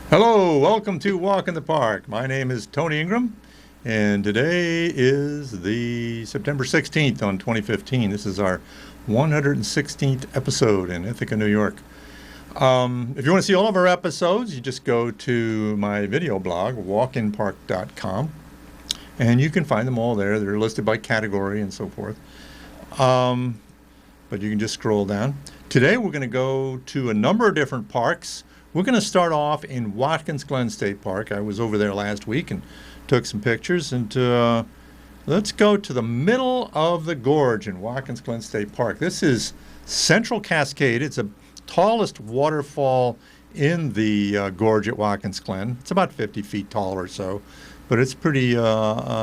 Hello, welcome to Walk in the Park. My name is Tony Ingram, and today is the September 16th on 2015. This is our 116th episode in Ithaca, New York. If you want to see all of our episodes, you just go to my video blog, walkinpark.com, and you can find them all there. They're listed by category and so forth. But you can just scroll down. Today we're going to go to a number of different parks. We're going to start off in Watkins Glen State Park. I was over there last week and took some pictures. And let's go to the middle of the gorge in Watkins Glen State Park. This is Central Cascade. It's the tallest waterfall in the gorge at Watkins Glen. It's about 50 feet tall or so, but it's pretty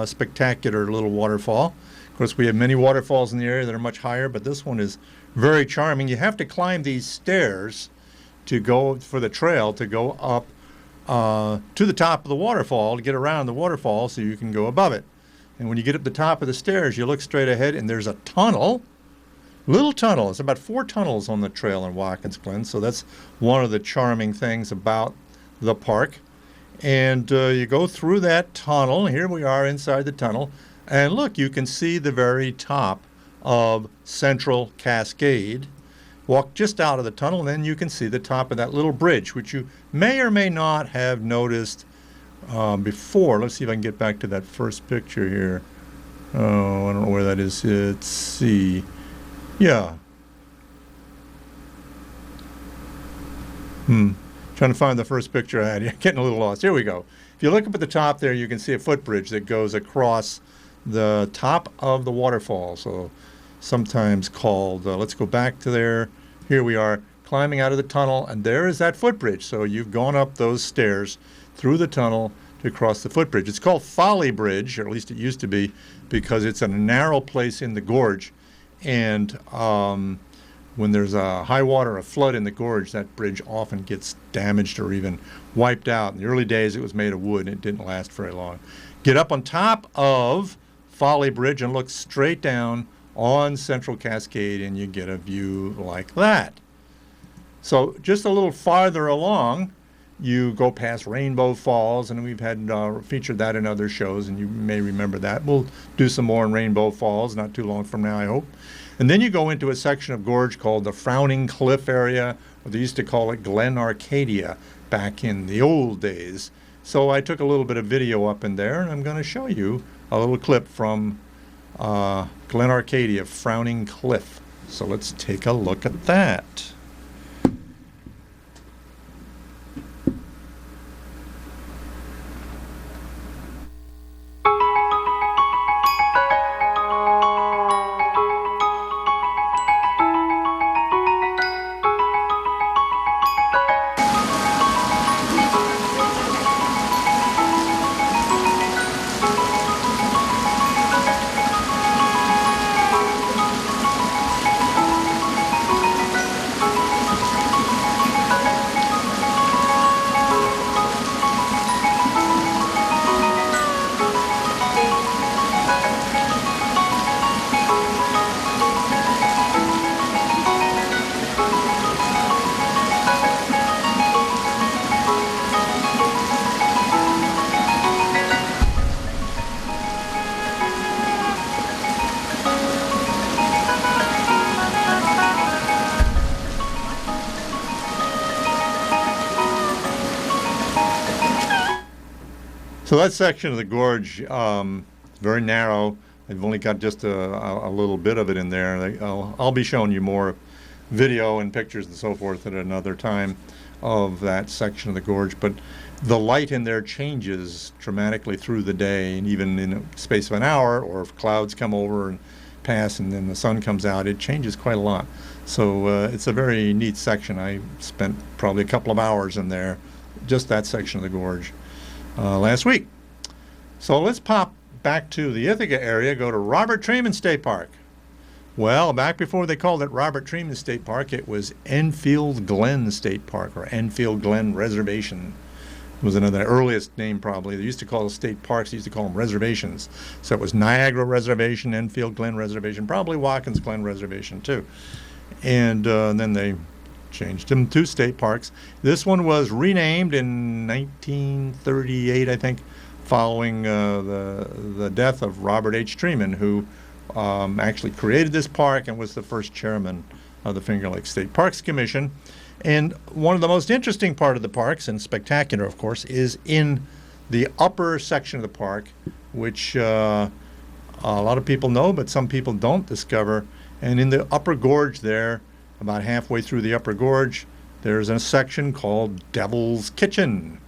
spectacular little waterfall. Of course, we have many waterfalls in the area that are much higher, but this one is very charming. You have to climb these stairs to go for the trail to go up to the top of the waterfall to get around the waterfall so you can go above it. And when you get up the top of the stairs, you look straight ahead and there's a tunnel, little tunnel. It's about 4 tunnels on the trail in Watkins Glen, so that's one of the charming things about the park. And you go through that tunnel. Here we are inside the tunnel, and look, you can see the very top of Central Cascade. Walk just out of the tunnel, and then you can see the top of that little bridge, which you may or may not have noticed before. Let's see if I can get back to that first picture here. Oh, I don't know where that is. Let's see. Yeah. Trying to find the first picture I had. You're getting a little lost. Here we go. If you look up at the top there, you can see a footbridge that goes across the top of the waterfall. So sometimes called, let's go back to there. Here we are climbing out of the tunnel, and there is that footbridge. So you've gone up those stairs through the tunnel to cross the footbridge. It's called Folly Bridge, or at least it used to be, because it's a narrow place in the gorge. And when there's a high water, a flood in the gorge, that bridge often gets damaged or even wiped out. In the early days, it was made of wood, and it didn't last very long. Get up on top of Folly Bridge and look straight down on Central Cascade, and you get a view like that. So just a little farther along, you go past Rainbow Falls, and we've had featured that in other shows, and you may remember that. We'll do some more in Rainbow Falls not too long from now, I hope. And then you go into a section of gorge called the Frowning Cliff area, or they used to call it Glen Arcadia back in the old days. So I took a little bit of video up in there, and I'm going to show you a little clip from Glen Arcadia, Frowning Cliff. So let's take a look at that. So that section of the gorge, very narrow. I've only got just a little bit of it in there. I'll be showing you more video and pictures and so forth at another time of that section of the gorge. But the light in there changes dramatically through the day, and even in a space of an hour, or if clouds come over and pass and then the sun comes out, it changes quite a lot. So it's a very neat section. I spent probably a couple of hours in there, just that section of the gorge, last week. So let's pop back to the Ithaca area, go to Robert Treman State Park. Well, back before they called it Robert Treman State Park, it was Enfield Glen State Park, or Enfield Glen Reservation. It was another earliest name probably. They used to call the state parks, they used to call them reservations. So it was Niagara Reservation, Enfield Glen Reservation, probably Watkins Glen Reservation too. And then they changed them to state parks. This one was renamed in 1938, I think, following the death of Robert H. Treman, who actually created this park and was the first chairman of the Finger Lakes State Parks Commission. And one of the most interesting part of the parks, and spectacular, of course, is in the upper section of the park, which a lot of people know, but some people don't discover. And in the upper gorge there, about halfway through the upper gorge, there's a section called Devil's Kitchen.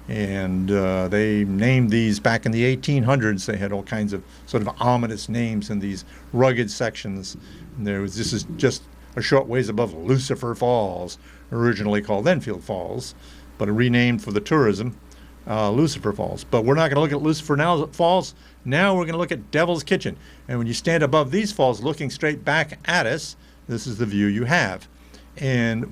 And they named these back in the 1800s. They had all kinds of sort of ominous names in these rugged sections. And this is just a short ways above Lucifer Falls, originally called Enfield Falls, but renamed for the tourism, Lucifer Falls. But we're not going to look at Lucifer Falls. Now we're going to look at Devil's Kitchen. And when you stand above these falls looking straight back at us, this is the view you have. And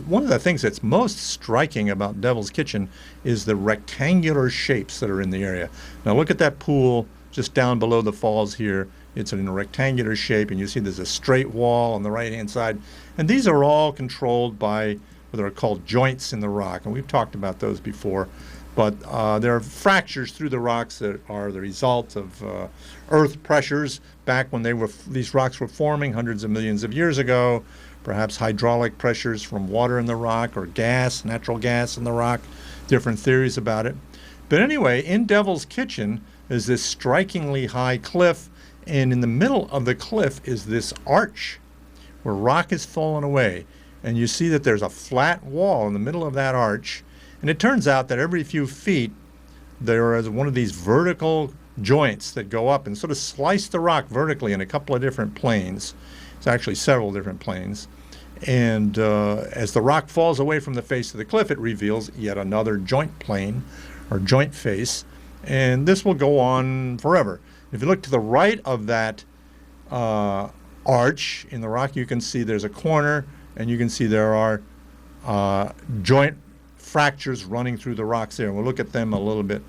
one of the things that's most striking about Devil's Kitchen is the rectangular shapes that are in the area. Now look at that pool just down below the falls here. It's in a rectangular shape, and you see there's a straight wall on the right-hand side. And these are all controlled by what are called joints in the rock, and we've talked about those before. But there are fractures through the rocks that are the result of earth pressures back when these rocks were forming hundreds of millions of years ago, perhaps hydraulic pressures from water in the rock or natural gas in the rock, different theories about it. But anyway, in Devil's Kitchen is this strikingly high cliff, and in the middle of the cliff is this arch where rock has fallen away. And you see that there's a flat wall in the middle of that arch. And it turns out that every few feet there is one of these vertical joints that go up and sort of slice the rock vertically in a couple of different planes. It's actually several different planes. And as the rock falls away from the face of the cliff, it reveals yet another joint plane or joint face. And this will go on forever. If you look to the right of that arch in the rock, you can see there's a corner, and you can see there are joint fractures running through the rocks there. We'll look at them a little bit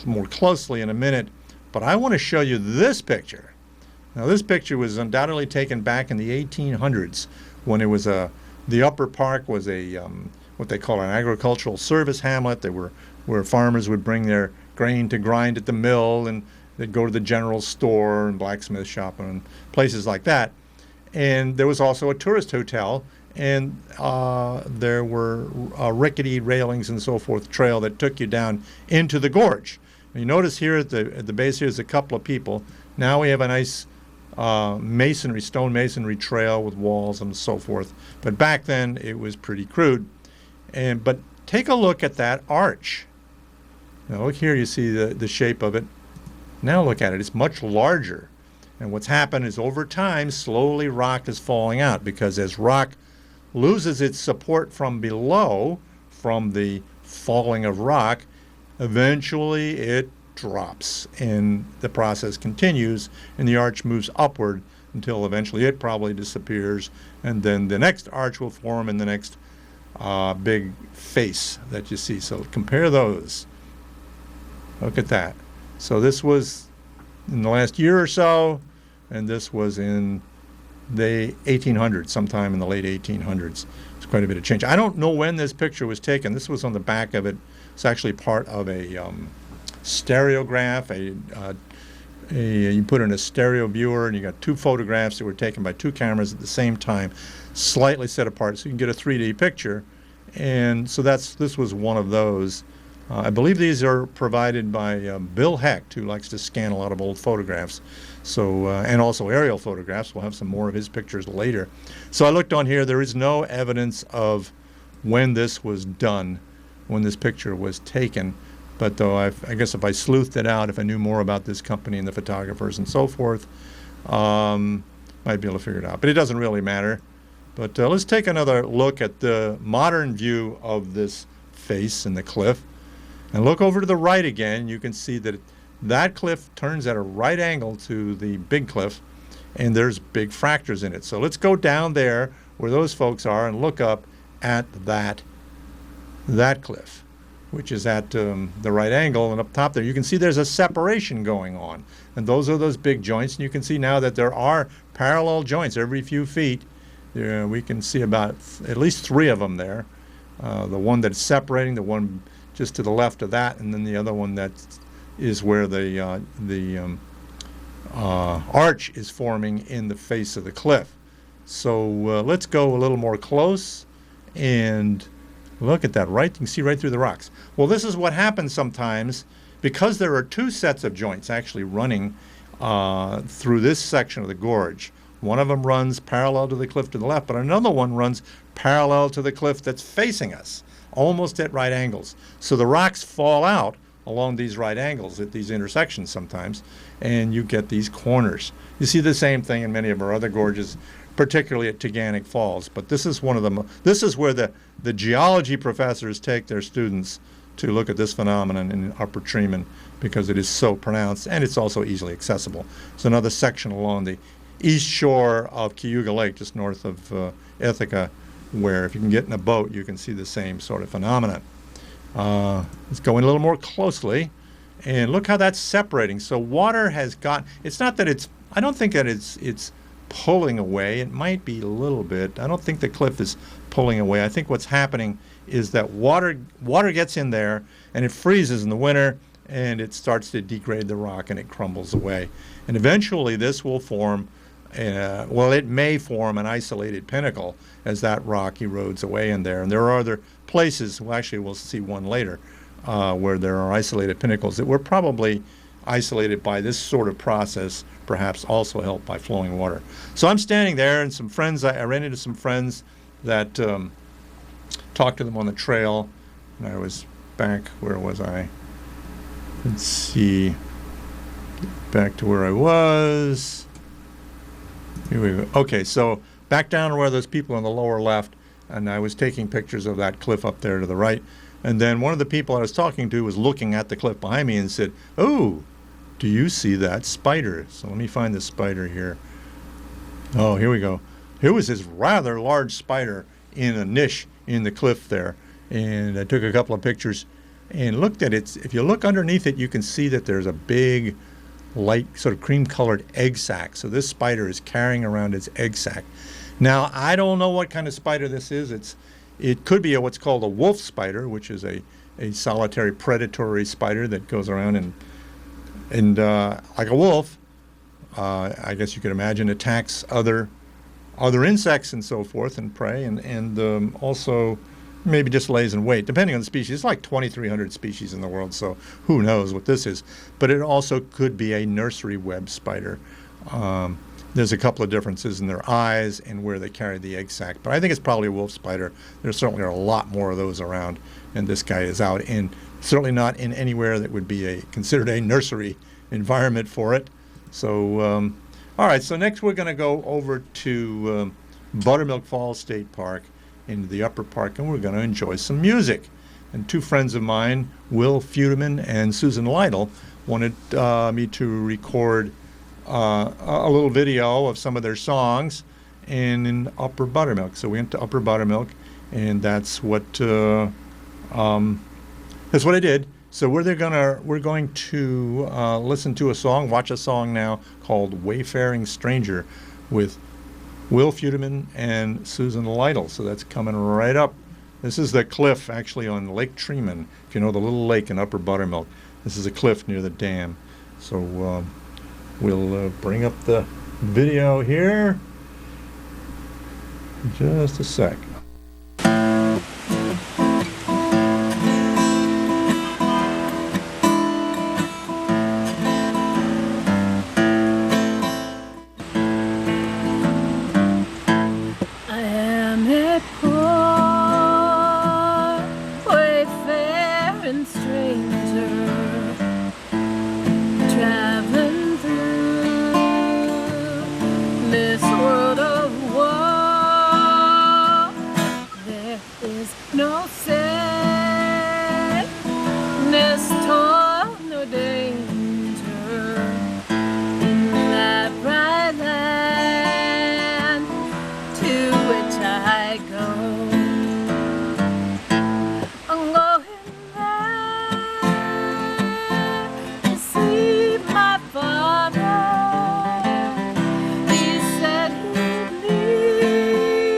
more closely in a minute, but I want to show you this picture. Now, this picture was undoubtedly taken back in the 1800s when it was the upper park was what they call an agricultural service hamlet. They were where farmers would bring their grain to grind at the mill, and they'd go to the general store and blacksmith shop and places like that. And there was also a tourist hotel, and there were rickety railings and so forth, trail that took you down into the gorge. And you notice here at the base here is a couple of people. Now we have a nice stone masonry trail with walls and so forth. But back then it was pretty crude. But take a look at that arch. Now look here, you see the shape of it. Now look at it, it's much larger. And what's happened is over time, slowly rock is falling out, because as rock loses its support from below, from the falling of rock, eventually it drops, and the process continues, and the arch moves upward until eventually it probably disappears, and then the next arch will form in the next big face that you see. So compare those. Look at that. So this was in the last year or so, and this was in the 1800s, sometime in the late 1800s. It's quite a bit of change. I don't know when this picture was taken. This was on the back of it. It's actually part of a stereograph. You put in a stereo viewer, and you got two photographs that were taken by two cameras at the same time, slightly set apart, so you can get a 3D picture. And so this was one of those. I believe these are provided by Bill Hecht, who likes to scan a lot of old photographs. So and also aerial photographs. We'll have some more of his pictures later. So I looked on here. There is no evidence of when this was done, when this picture was taken. But though I guess if I sleuthed it out, if I knew more about this company and the photographers and so forth, might be able to figure it out. But it doesn't really matter. But let's take another look at the modern view of this face in the cliff. And look over to the right again. You can see that that cliff turns at a right angle to the big cliff, and there's big fractures in it. So let's go down there where those folks are and look up at that cliff, which is at the right angle. And up top there, you can see there's a separation going on. And those are those big joints. And you can see now that there are parallel joints every few feet There we can see about at least 3 of them there. The one that's separating, the one just to the left of that, and then the other one that is where the arch is forming in the face of the cliff. So let's go a little more close and look at that. Right, you can see right through the rocks. Well, this is what happens sometimes because there are 2 sets of joints actually running through this section of the gorge. One of them runs parallel to the cliff to the left, but another one runs parallel to the cliff that's facing us, almost at right angles. So the rocks fall out along these right angles at these intersections sometimes, and you get these corners. You see the same thing in many of our other gorges, particularly at Teganic Falls. But this is one of them. This is where the geology professors take their students to look at this phenomenon in Upper Treman because it is so pronounced and it's also easily accessible. It's another section along the east shore of Cayuga Lake, just north of Ithaca, where if you can get in a boat, you can see the same sort of phenomenon. Let's go in a little more closely, and look how that's separating. So water has got, it's not that it's, I don't think that it's pulling away. It might be a little bit. I don't think the cliff is pulling away. I think what's happening is that water gets in there, and it freezes in the winter, and it starts to degrade the rock, and it crumbles away. And eventually this will form, well, it may form an isolated pinnacle as that rock erodes away in there. And there are other places, well, actually we'll see one later, where there are isolated pinnacles that were probably isolated by this sort of process, perhaps also helped by flowing water. So I'm standing there, and some friends, I ran into some friends that talked to them on the trail, and I was back, where was I? Let's see, back to where I was. Here we go. Okay, so back down to where those people on the lower left, and I was taking pictures of that cliff up there to the right. And then one of the people I was talking to was looking at the cliff behind me and said, "Oh, do you see that spider?" So let me find the spider here. Oh, here we go. Here was this rather large spider in a niche in the cliff there. And I took a couple of pictures and looked at it. If you look underneath it, you can see that there's a big, light, sort of cream-colored egg sac. So this spider is carrying around its egg sac. Now, I don't know what kind of spider this is. It could be what's called a wolf spider, which is a solitary predatory spider that goes around and like a wolf, I guess you could imagine, attacks other insects and so forth and prey, and also maybe just lays in wait, depending on the species. It's like 2,300 species in the world, so who knows what this is. But it also could be a nursery web spider. There's a couple of differences in their eyes and where they carry the egg sac, but I think it's probably a wolf spider. There certainly are a lot more of those around, and this guy is out in, certainly not in anywhere that would be considered a nursery environment for it. So, all right, so next we're going to go over to Buttermilk Falls State Park, into the upper park, and we're going to enjoy some music. And 2 friends of mine, Will Feudeman and Susan Lytle, wanted me to record a little video of some of their songs in Upper Buttermilk. So we went to Upper Buttermilk, and that's what I did. So we're going to listen to a song, watch a song now called "Wayfaring Stranger" with Will Feudeman and Susan Lytle. So that's coming right up. This is the cliff actually on Lake Treman, if you know the little lake in Upper Buttermilk. This is a cliff near the dam. So we'll bring up the video here in just a sec. Father, he said he'd leave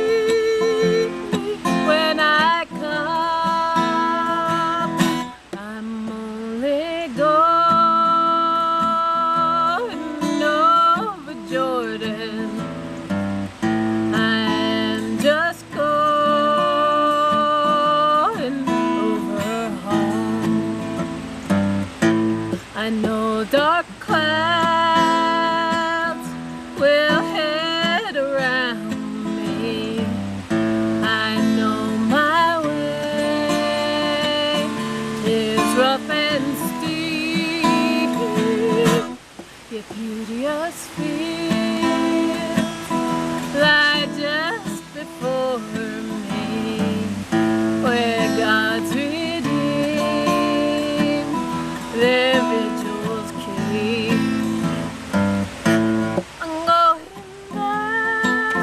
your beauteous fields lie just before me, where God's redeemed their vigils keep. I'm going back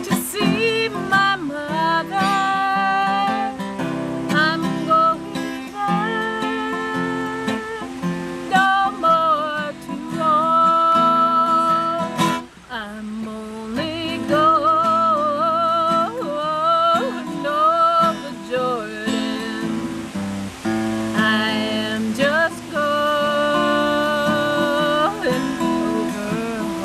to see my mother. I'm going back, no more to roam. I'm only going over Jordan. I am just going over home.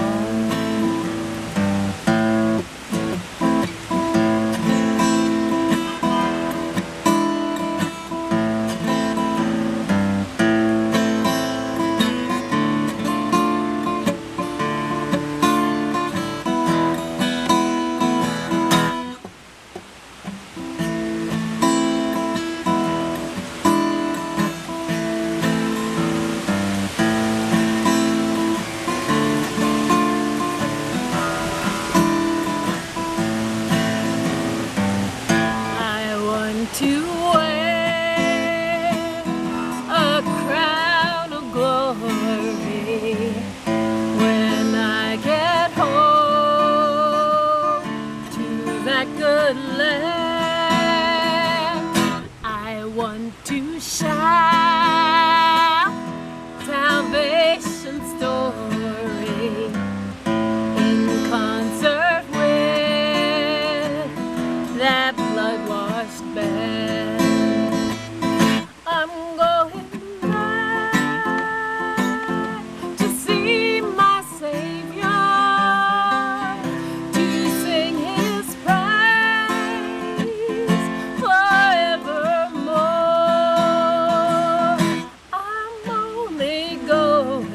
I want to wear a crown of glory when I get home to that good land. I want to shout salvation's story in concert with that blood-washed band. I'm going back to see my Savior, to sing His praise forevermore. I'm only going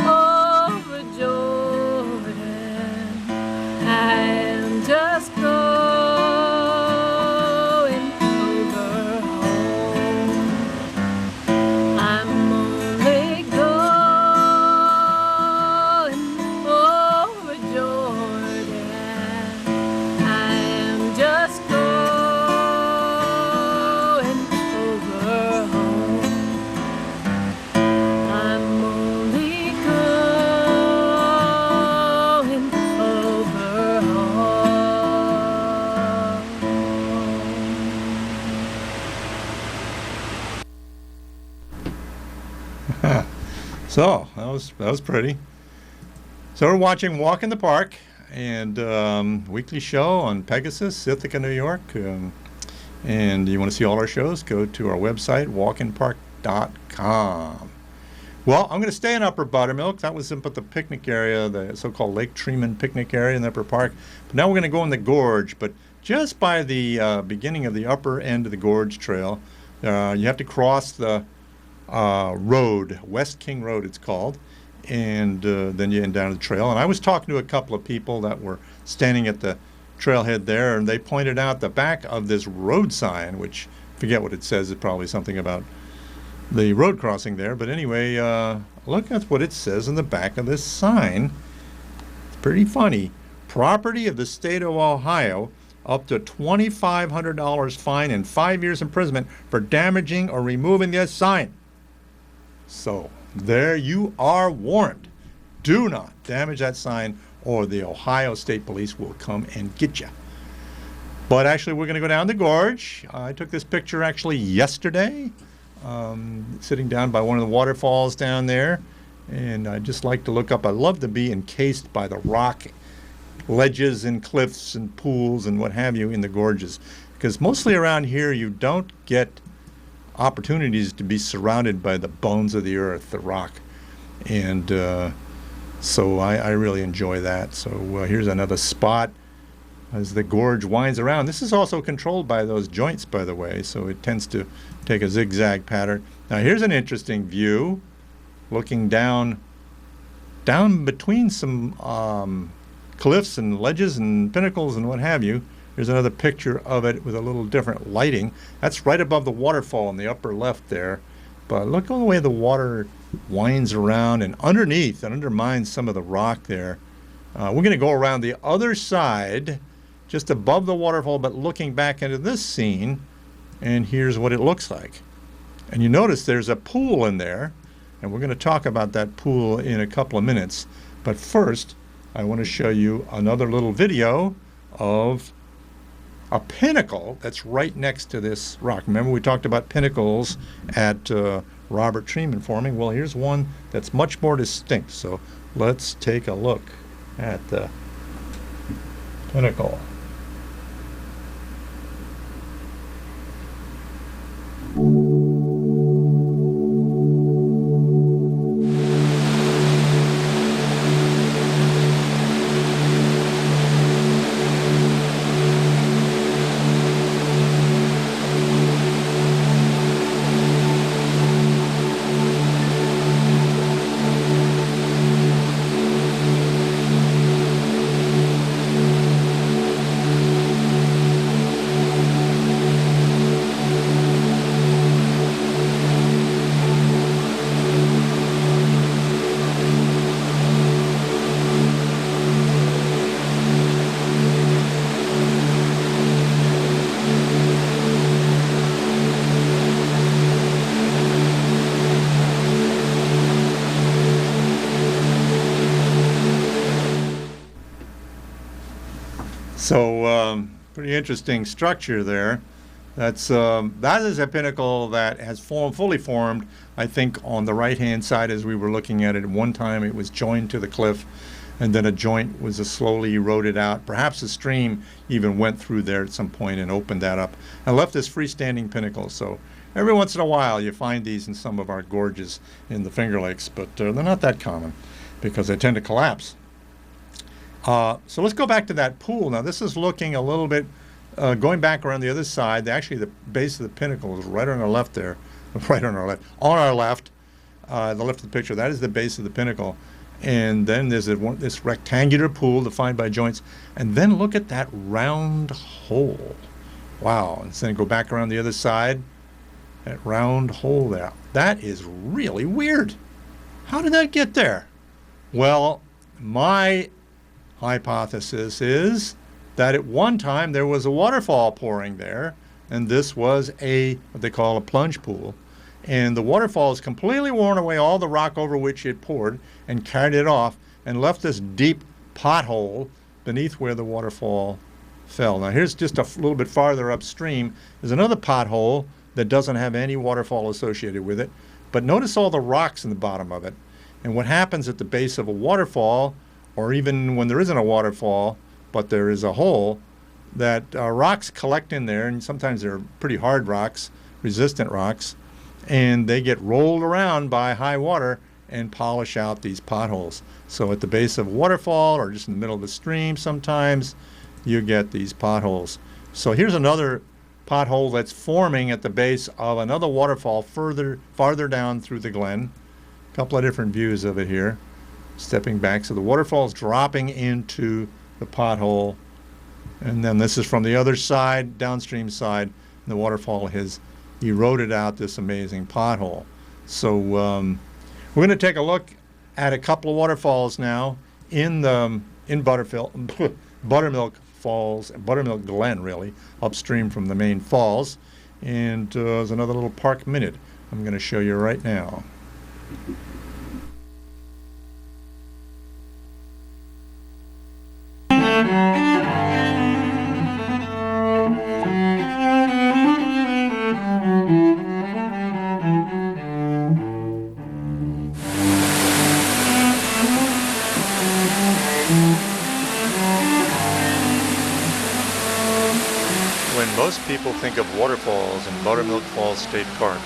over Jordan. I am just going over home. I'm only going over Jordan. I am just going over home. I'm only going over home. So that was pretty. So we're watching Walk in the Park, and weekly show on Pegasus, Ithaca, New York. And you want to see all our shows, go to our website, walkinpark.com. Well, I'm going to stay in Upper Buttermilk. That was up at the picnic area, the so-called Lake Tremont picnic area in the Upper Park. But now we're going to go in the gorge, but just by the beginning of the upper end of the gorge trail. You have to cross the road, West King Road it's called, and then you end down the trail. And I was talking to a couple of people that were standing at the trailhead there, and they pointed out the back of this road sign, which, forget what it says, it's probably something about the road crossing there. But anyway, look at what it says in the back of this sign. It's pretty funny. Property of the state of Ohio, up to $2,500 fine and 5 years imprisonment for damaging or removing this sign. So there you are warned. Do not damage that sign, or the Ohio State Police will come and get you. But actually, we're going to go down the gorge. I took this picture actually yesterday, sitting down by one of the waterfalls down there. And I just like to look up. I love to be encased by the rock ledges and cliffs and pools and what have you in the gorges. Because mostly around here, you don't get opportunities to be surrounded by the bones of the earth, the rock. And so I really enjoy that. So here's another spot as the gorge winds around. This is also controlled by those joints, by the way, so it tends to take a zigzag pattern. Now here's an interesting view, looking down between some cliffs and ledges and pinnacles and what have you. Here's another picture of it with a little different lighting. That's right above the waterfall in the upper left there. But look at the way the water winds around and underneath and undermines some of the rock there. We're going to go around the other side, just above the waterfall, but looking back into this scene, and here's what it looks like. And you notice there's a pool in there, and we're going to talk about that pool in a couple of minutes. But first, I want to show you another little video of a pinnacle that's right next to this rock. Remember we talked about pinnacles at Robert Treeman Forming? Well, here's one that's much more distinct. So let's take a look at the pinnacle. So pretty interesting structure there. That is a pinnacle that has fully formed, I think, on the right-hand side as we were looking at it. At one time it was joined to the cliff, and then a joint was slowly eroded out. Perhaps a stream even went through there at some point and opened that up and left this freestanding pinnacle. So every once in a while you find these in some of our gorges in the Finger Lakes, but they're not that common because they tend to collapse. So let's go back to that pool. Now this is looking a little bit, going back around the other side. Actually, the base of the pinnacle is right on our left there. Right on our left. On our left, the left of the picture, that is the base of the pinnacle. And then there's this rectangular pool defined by joints. And then look at that round hole. Wow. And then go back around the other side. That round hole there. That is really weird. How did that get there? Well, my hypothesis is that at one time there was a waterfall pouring there, and this was what they call a plunge pool. And the waterfall has completely worn away all the rock over which it poured and carried it off and left this deep pothole beneath where the waterfall fell. Now here's just a little bit farther upstream. There's another pothole that doesn't have any waterfall associated with it, but notice all the rocks in the bottom of it. And what happens at the base of a waterfall, or even when there isn't a waterfall, but there is a hole, that rocks collect in there, and sometimes they're pretty hard rocks, resistant rocks, and they get rolled around by high water and polish out these potholes. So at the base of a waterfall or just in the middle of a stream sometimes, you get these potholes. So here's another pothole that's forming at the base of another waterfall farther down through the glen. A couple of different views of it here. Stepping back, so the waterfall's dropping into the pothole, and then this is from the other side, downstream side, and the waterfall has eroded out this amazing pothole. So we're going to take a look at a couple of waterfalls now in Buttermilk Falls, Buttermilk Glen, really, upstream from the main falls. And there's another little park minute I'm going to show you right now. When most people think of waterfalls in Buttermilk Falls State Park,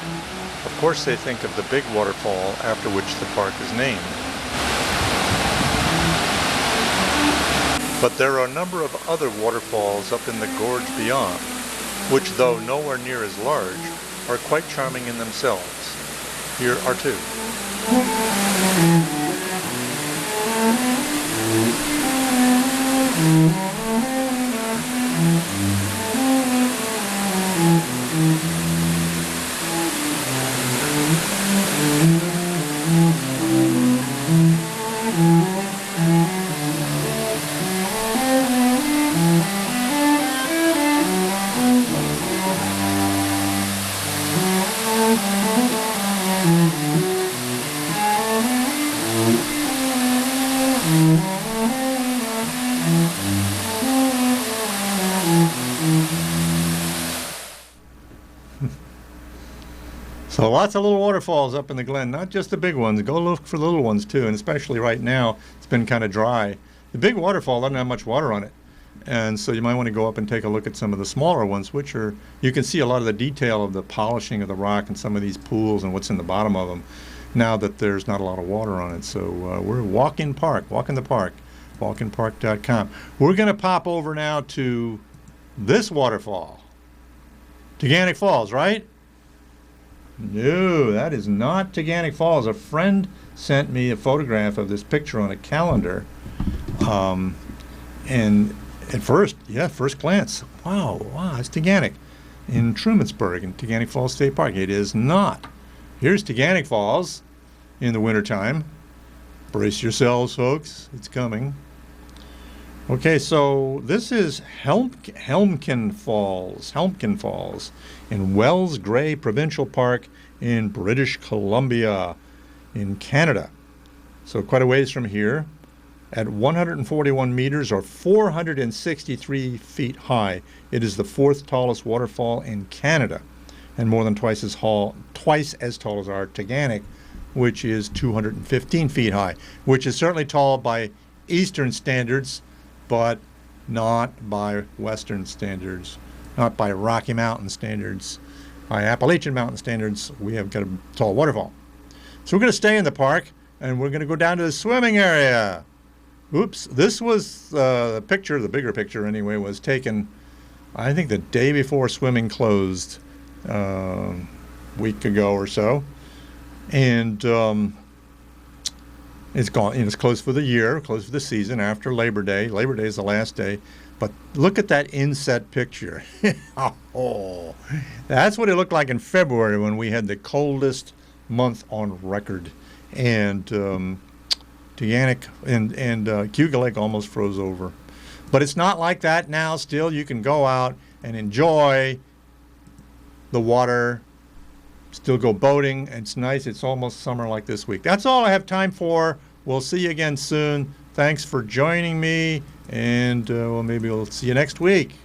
of course they think of the big waterfall after which the park is named. But there are a number of other waterfalls up in the gorge beyond, which, though nowhere near as large, are quite charming in themselves. Here are two. So lots of little waterfalls up in the glen, not just the big ones. Go look for the little ones too, and especially right now, it's been kind of dry. The big waterfall doesn't have much water on it, and so you might want to go up and take a look at some of the smaller ones, which are, you can see a lot of the detail of the polishing of the rock and some of these pools and what's in the bottom of them now that there's not a lot of water on it. So we're walk in the park, walkinpark.com. We're going to pop over now to this waterfall, Teganic Falls, right? No, that is not Teganic Falls. A friend sent me a photograph of this picture on a calendar. And at first glance, wow, it's Teganic in Trumansburg in Teganic Falls State Park. It is not. Here's Teganic Falls in the wintertime. Brace yourselves, folks. It's coming. Okay, so this is Helmkin Falls in Wells Gray Provincial Park in British Columbia in Canada. So quite a ways from here. At 141 meters or 463 feet high, it is the fourth tallest waterfall in Canada and more than twice as tall as our Teganic, which is 215 feet high, which is certainly tall by Eastern standards, but not by Western standards, not by Rocky Mountain standards. By Appalachian Mountain standards, we have got a tall waterfall. So we're going to stay in the park, and we're going to go down to the swimming area. Oops, this was the picture, the bigger picture anyway, was taken, I think, the day before swimming closed, week ago or so. And it's gone. It's closed for the year, closed for the season after Labor Day. Labor Day is the last day. But look at that inset picture. Oh, that's what it looked like in February when we had the coldest month on record. And Teganic and Cayuga Lake almost froze over. But it's not like that now. Still, you can go out and enjoy the water, still go boating. It's nice. It's almost summer like this week. That's all I have time for. We'll see you again soon. Thanks for joining me, and well, maybe we'll see you next week.